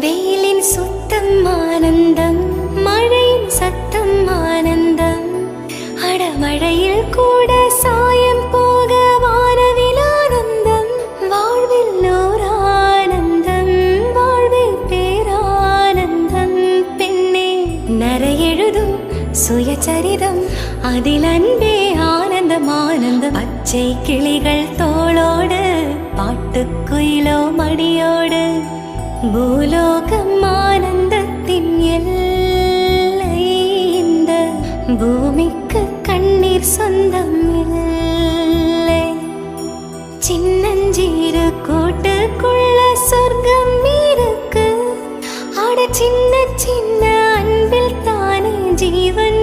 வெயிலின் சுத்தம் ஆனந்தம், மழையின் சத்தம் ஆனந்தம். அடமழையில் கூட சாயம் போக வானவில் ஆனந்தம். வாழ்வில் ஓர் ஆனந்தம், வாழ்வில் பேரானந்தம். பெண்ணே நரையெழுதும் சுயசரிதம், அதில் அன்பே ஆனந்தம் ஆனந்தம். பச்சை கிளிகள் தோளோடு, பாட்டுக்குயிலோ மடியோடு. பூலோகம் ஆனந்தத்தின் எல்லை, இந்த பூமிக்கு கண்ணீர் சொந்தம் இல்லை. சின்னஞ்சீரு கூட்டுக்குள்ள சொர்க்கம் இருக்கு. ஆட சின்ன சின்ன அன்பில் தானே ஜீவன்